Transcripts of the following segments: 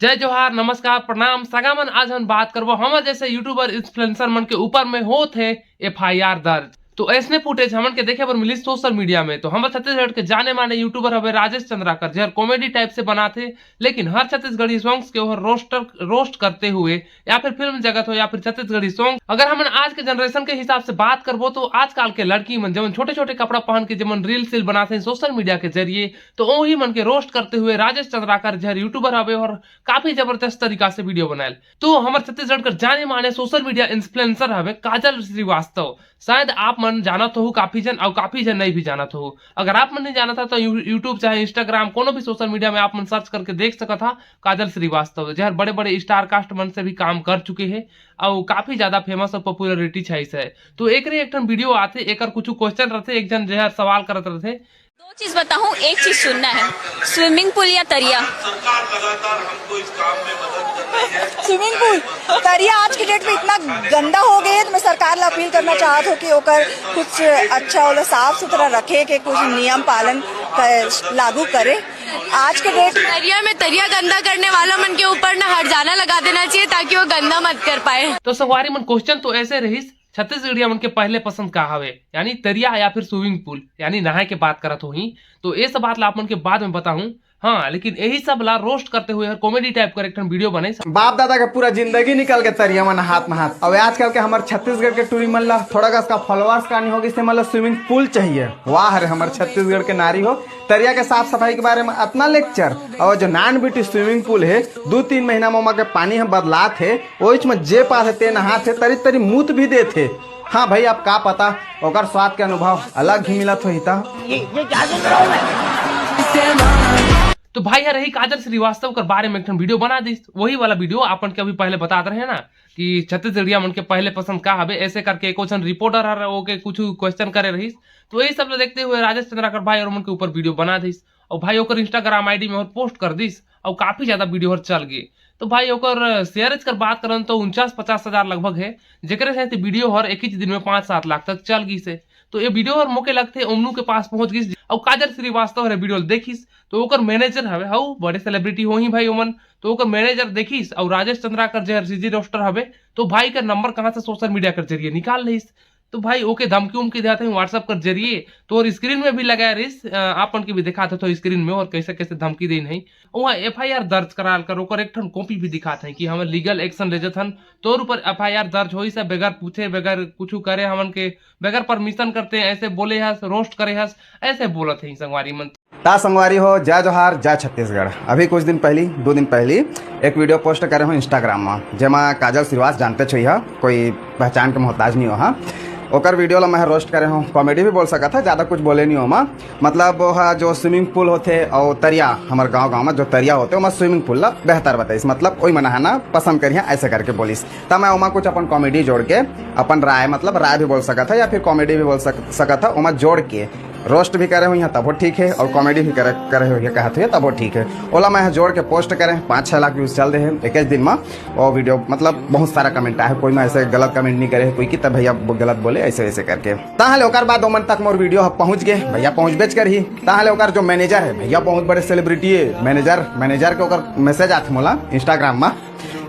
जय जोहार, नमस्कार, प्रणाम, सगामन। आज हम बात करबो हम जैसे यूट्यूबर इन्फ्लुएंसर मन के ऊपर में हो थे FIR दर्ज। तो ऐसने फुटेज हमन के देखे पर मिली सोशल मीडिया में। तो हम छत्तीसगढ़ के जाने माने यूट्यूबर हवे राजेश चंद्राकर, जहर कॉमेडी टाइप से बनाते, लेकिन हर छत्तीसगढ़ी सॉन्ग्स के ओर रोस्ट करते हुए, या फिर फिल्म जगत हो या फिर छत्तीसगढ़ी सॉन्ग। अगर हम आज के जनरेशन के हिसाब से बात करबो तो आजकल के लड़की मन जमन छोटे छोटे कपड़ा पहन के जमन रील सील बनाते हैं सोशल मीडिया के जरिए, तो वही मन के रोस्ट करते हुए राजेश चंद्राकर जहर यूट्यूबर हवे और काफी जबरदस्त तरीका से वीडियो बनाए। तो हमारे छत्तीसगढ़ के जाने माने सोशल मीडिया इन्फ्लुएंसर हवे काजल श्रीवास्तव। शायद आप मन जाना तो हो काफी जन और काफी जन नहीं भी जाना तो हो। अगर आप मन नहीं जाना था तो यूट्यूब चाहे इंस्टाग्राम कोनो भी सोशल मीडिया में आप मन सर्च करके देख सका था काजल श्रीवास्तव, जहर बड़े बड़े स्टार कास्ट मन से भी काम कर चुके हैं और काफी ज्यादा फेमस और पॉपुलरिटी है। तो एक वीडियो आते एक कुछ क्वेश्चन रहते, एक जन जहर सवाल करत रहते। दो चीज बताऊं, एक चीज सुनना है, स्विमिंग पूल या तरिया? सरकार लगातार हमको इस काम में मदद कर रही है। स्विमिंग पूल तरिया आज की डेट में इतना गंदा हो गया है, तो मैं सरकार ला अपील करना चाहत हो कि ओकर कुछ अच्छा वाला साफ सुथरा रखे के कुछ नियम पालन लागू करे। आज के डेट तरिया में तरिया गंदा करने वाला मन के ऊपर ना हरजाना लगा देना चाहिए ताकि वो गंदा मत कर पाए। तो सवारी मन क्वेश्चन तो ऐसे रही, छत्तीसगढ़िया मन के पहले पसंद का हवे, यानी तरिया या फिर स्विमिंग पूल, यानी नहाए के बात करत हो ही। तो ये सब बात ला आप मन के बाद में बताऊं। हाँ, लेकिन यही सब ला रोस्ट करते हुए कॉमेडी टाइप का एक वीडियो बने। बाप दादा का पूरा जिंदगी निकल के तरिया में हाथ में हाथ। अब आजकल के हमारे छत्तीसगढ़ के टूरी मन ला थोड़ा का फॉलोअर्स का नहीं होगी, इससे मतलब स्विमिंग पूल चाहिए। वाह रे हमारे छत्तीसगढ़ के नारी हो, तरिया के साफ सफाई के बारे में अपना लेक्चर। और जो नॉन ब्यूटी स्विमिंग पूल है 2-3 महीना में के पानी हम बदलात है, वो में जे पास है नहात है, तरी तरी मूत भी देते। हाँ भाई, अब का पता ओकर स्वाद के अनुभव अलग ही मिलत हो। तो भाई यार यही काजल श्रीवास्तव के बारे में एक वीडियो बना दी, वही वाला वीडियो अपन के अभी पहले बता रहे हैं ना कि छत्तीसगढ़िया मन के पहले पसंद का हवे, ऐसे करके क्वेश्चन रिपोर्टर है वो के कुछ क्वेश्चन करे रही। तो यही सब देखते हुए राजेश चंद्राकर भाई और मन के ऊपर वीडियो बना दी और भाई ओकर इंस्टाग्राम ID में और पोस्ट कर दिस और काफी ज्यादा वीडियो चल गई। तो भाई ओकर शेयर कर बात करन तो 49-50 हजार लगभग है, जेकरे से वीडियो हर एक ही दिन में 5-7 लाख तक चल गई से। तो ये वीडियो और मौके लगते ओमनू के पास पहुंच गई और काजल श्रीवास्तव रे वीडियो देखिस तो ओकर मैनेजर हवे, हाउ बड़े सेलिब्रिटी हो ही भाई ओमन। तो ओकर मैनेजर देखिस और राजेश चंद्राकर जहर सीजी रोस्टर हवे, तो भाई का नंबर कहां से सोशल मीडिया के जरिए निकाल लिस। तो भाई ओके धमकी उमकी देते हैं व्हाट्सएप के जरिए, तो और स्क्रीन में भी लगाया रिस आपन की भी दिखाते तो स्क्रीन में, और कैसे कैसे धमकी दी नहीं वहाँ FIR दर्ज कराल कर ओकर एक कॉपी भी दिखाते हैं कि हमें लीगल एक्शन ले जथन तोर ऊपर FIR दर्ज हो से बगैर पूछे बगैर कुछ करे हमन के बगैर परमिशन करते हैं, ऐसे बोले हस रोस्ट करे हस, ऐसे बोलत है संगवारी मन। ता संगवारी हो, जय जोहार, जय छत्तीसगढ़। अभी कुछ दिन पहली 2 दिन पहली एक वीडियो पोस्ट करे हो इंस्टाग्राम में, जेमा काजल श्रीवास जानते छो, कोई पहचान के मोहताज नहीं हो। हाँ, ओकर वीडियो ला मैं रोस्ट करे हूँ, कॉमेडी भी बोल सका था, ज़्यादा कुछ बोले नहीं हो। मैं मतलब जो स्विमिंग पूल होते और तरिया, हमारे गांव में जो तरिया होते मैं स्विमिंग पूल ला बेहतर बताइस, मतलब वही में नहाना पसंद करिए ऐसे करके बोलिस। तब मैं वहाँ कुछ अपन कॉमेडी जोड़ के अपन राय, मतलब राय भी बोल सका था या फिर कॉमेडी भी बोल सका था, वहाँ जोड़ के रोस्ट भी करे हुई तब वो ठीक है और कॉमेडी भी करे हुई कहते हैं तब वो ठीक है। ओला मैं जोड़ के पोस्ट करें 5-6 लाख व्यूज चल रहे हैं एक दिन में। और वीडियो मतलब बहुत सारा कमेंट आए, कोई में ऐसे गलत कमेंट नहीं करे कोई कि तब भैया गलत बोले ऐसे वैसे करके। ताहले ओकर बाद 2 मन तक मोर वीडियो पहुंच गए, भैया पहुंच बेच कर ही। ताहले ओकर जो मैनेजर है, भैया बहुत बड़े सेलिब्रिटी है, मैनेजर के ओकर मैसेज आते मोला इंस्टाग्राम में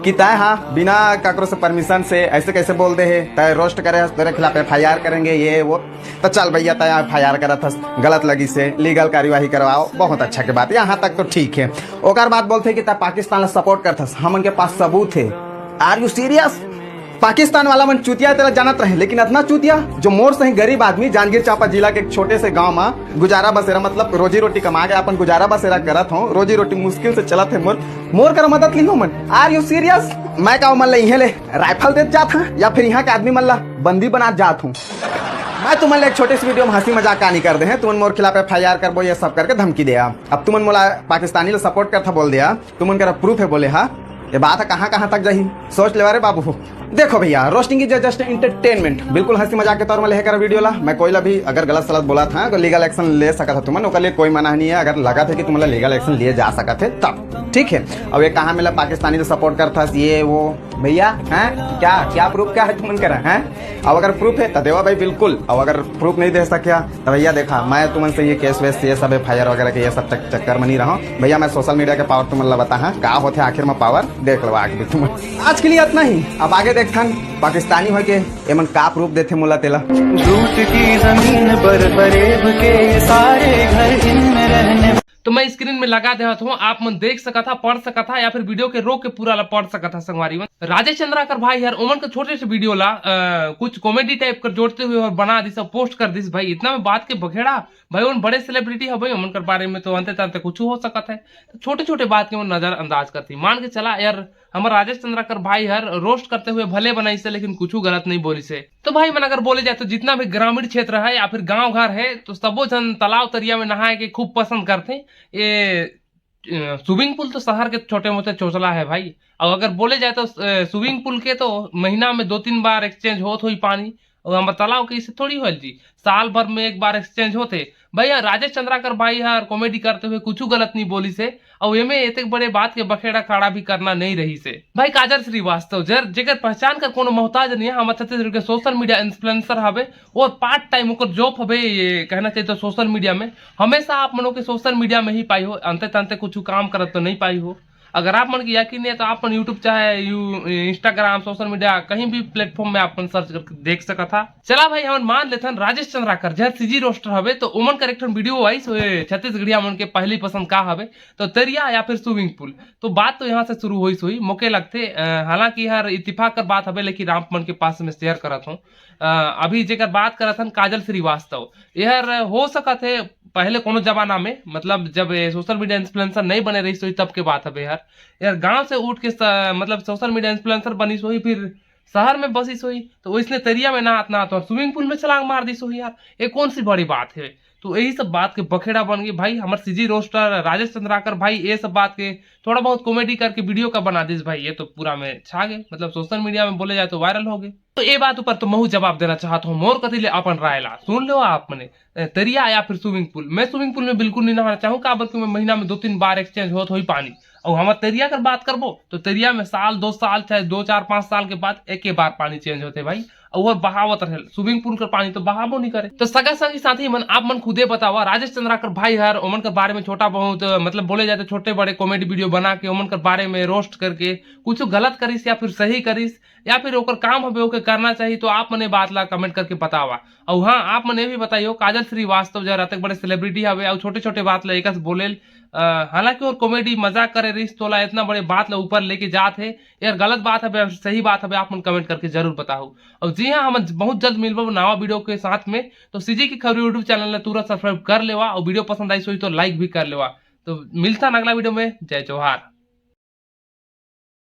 कि तय हाँ बिना काकरो से परमिशन से ऐसे कैसे बोल दे है, तय रोस्ट करे तेरे खिलाफ FIR करेंगे ये वो। तो चल भैया तय FIR करा था, गलत लगी से लीगल कार्यवाही करवाओ, बहुत अच्छा के बात, यहाँ तक तो ठीक है। ओकर बात बोलते कि तय पाकिस्तान सपोर्ट करता, हमन के पास सबूत है। Are you serious? पाकिस्तान वाला मन चुतिया तेरा जानत रहे, लेकिन इतना चुतिया जो मोर सही गरीब आदमी जांजगीर चांपा जिला के एक छोटे से गांव में गुजारा बसेरा, मतलब रोजी रोटी कमा के अपन गुजारा बसेरा करत हो, रोजी रोटी मुश्किल से चलत है। मोर कर मदद ली हो मन। Are you serious? मैं का मन ले राइफल देत जात हूँ या फिर यहाँ के आदमी मन ला बंदी बना जात हूँ। मैं तुमन एक छोटे से वीडियो में हंसी मजाक नहीं कर दे हैं, तुमन मोर खिलाफ FIR करबो ये सब करके धमकी दिया। अब तुमन मोला पाकिस्तानी सपोर्ट करता बोल दिया, तुमन कर प्रूफ है बोले। हाँ, ये बात है कहाँ तक जाही, सोच ले रे बाबू। देखो भैया, रोस्टिंग इज जस्ट एंटरटेनमेंट, बिल्कुल हंसी मजाक के तौर में लेकर वीडियो ला। मैं कोई भी अगर गलत सलत बोला था तो लीगल एक्शन ले सका था तुमने, ओकर लिए कोई मना नहीं है। अगर लगा था कि तुम लीगल एक्शन लिए जा सका थे तब ठीक है। अब ये कहाँ मिला पाकिस्तानी जो सपोर्ट करता ये वो, भैया हैं क्या क्या प्रूफ क्या है तुमन करा हैं? अब अगर प्रूफ है तो देवा भाई बिल्कुल, अब अगर प्रूफ नहीं दे सकिया तो भैया देखा मैं तुमन से ये केस वेस ये सब FIR वगैरह के ये सब चक्कर में नहीं रहा भैया। मैं सोशल मीडिया के पावर तुमन बता है का होते आखिर में पावर देख लो आगे तुम। आज के लिए इतना ही, अब आगे देखथन पाकिस्तानी हो के एमन का प्रूफ देते मुला तेला। झूठ की जमीन पर फरेब के सारे घर इनमें रहने। तो मैं स्क्रीन में लगा दे हूँ, आप मन देख सका था, पढ़ सका था, या फिर वीडियो के रोक के पूरा ला पढ़ सका था। संगवारी मन राजेश चंद्राकर भाई यार उमन के छोटे से वीडियो ला कुछ कॉमेडी टाइप कर जोड़ते हुए और बना दिस, पोस्ट कर दिस भाई। इतना में बात के बखेड़ा भाई, उन बड़े सेलिब्रिटी है भाई, उमन के बारे में तो अंते तंते कुछ हो सकता है। तो छोटे छोटे बात के नजर अंदाज करती, मान के चला यार हमारा राजेश चंद्राकर भाई हर रोस्ट करते हुए भले बनाई से, लेकिन कुछ गलत नहीं बोली से। तो भाई मन अगर बोले जाए तो जितना भी ग्रामीण क्षेत्र है या फिर गांव घर है तो सबो जन तालाब तरिया में नहाए के खूब पसंद करते। ये स्विमिंग पूल तो शहर के छोटे मोटे चौचला है भाई। और अगर बोले जाए तो स्विमिंग पूल के तो महीना में 2-3 बार एक्सचेंज होत हुई पानी, और हमारे तालाब के इसे थोड़ी हो जी साल भर में एक बार एक्सचेंज होते। भैया राजेश चंद्राकर भाई यार कॉमेडी करते हुए कुछ गलत नहीं बोली से, और ये में इतने बड़े बात के बखेड़ा खड़ा भी करना नहीं रही से। भाई काजल श्रीवास्तव जेकर पहचान कर कोनो मोहताज नहीं है, हमारे छत्तीसगढ़ के सोशल मीडिया इन्फ्लुएंसर हवे और पार्ट टाइम ओकर जॉब हवे, ये कहना चाहिए तो सोशल मीडिया में। हमेशा आप मनों के सोशल मीडिया में ही पाई हो, अंते तंते कुछ काम करत तो नहीं पाई हो। अगर आप मन की यकीन नहीं है तो आप मन यूट्यूब चाहे इंस्टाग्राम सोशल मीडिया कहीं भी प्लेटफॉर्म में आप सर्च करके देख सका था। चला भाई हम मान लेते राजेश चंद्राकर जहाँ सीजी रोस्टर हवे तो उमन का एक वीडियो आई छत्तीसगढ़िया मन के पहली पसंद का हवे तो तरिया या फिर स्विमिंग पूल। तो बात तो यहाँ से शुरू हुई मौके लगते, हालांकि यार इत्तेफाक कर बात हवे, लेकिन आप मन के पास में शेयर करत हूँ। अभी जेकर बात करत हन काजल श्रीवास्तव, यार हो सका थे पहले कोनो जमाना में, मतलब जब सोशल मीडिया इन्फ्लुएंसर नहीं बने रही सोई तब के बात है यार गांव से उठ के मतलब सोशल मीडिया इन्फ्लुएंसर बनी सोई, फिर शहर में बसी सोई तो इसने तरिया में नहा तो स्विमिंग पूल में छलांग मार दी सोई यार। ये कौन सी बड़ी बात है? तो यही सब बात के बखेड़ा बन गई भाई। हमारे सीजी रोस्टर राजेश चंद्राकर भाई ये सब बात के थोड़ा बहुत कॉमेडी करके वीडियो का बना दिस भाई, ये तो पूरा में छा गए, मतलब सोशल मीडिया में बोले जाए तो वायरल हो गए। तो ये बात ऊपर तो मैं जवाब देना चाहता हूँ, मोर कथी ले अपन राय ला सुन लो आप मने तरिया या फिर स्विमिंग पूल। मैं स्विमिंग पूल में बिल्कुल नहीं नहाना चाहूँ, बल्कि मैं महीना में 2-3 बार एक्सचेंज होत हुई पानी। और हमारे तरिया कर बात करबो तो तरिया में साल 2 साल चाहे 2-4-5 साल के बाद एक बार पानी चेंज होते भाई, और बहावत रहे। स्विमिंग पूल का पानी तो बहावो नहीं करे। तो सगा संगी साथी मन आप मन खुदे बतावा राजेश चंद्राकर भाई यार ओमन के बारे में छोटा बहुत मतलब बोले जाते छोटे बड़े कॉमेडी वीडियो बना के ओमन के बारे में रोस्ट करके कुछ गलत करिस या फिर सही करिस या फिर ओकर काम हवे ओके करना चाहिए, तो आप मने बात ला कमेंट करके बतावा। और हाँ आप मने भी बताइयो काजल श्रीवास्तव जरा तक बड़े सेलिब्रिटी हवे और छोटे छोटे बात ला एकस बोले, हालांकि और कॉमेडी मजाक करे रिस तोला इतना बड़े बात ला ऊपर लेके जात है यार, गलत बात है सही बात है आप मन कमेंट करके जरूर बताओ। और जी हाँ हम बहुत जल्द मिलबो नवा वीडियो के साथ में, तो सीजी की खबर यूट्यूब चैनल ने तुरंत सब्सक्राइब कर लेवा और वीडियो पसंद आई सोई तो लाइक भी कर लेवा। तो मिलता अगला वीडियो में, जय जवाहर।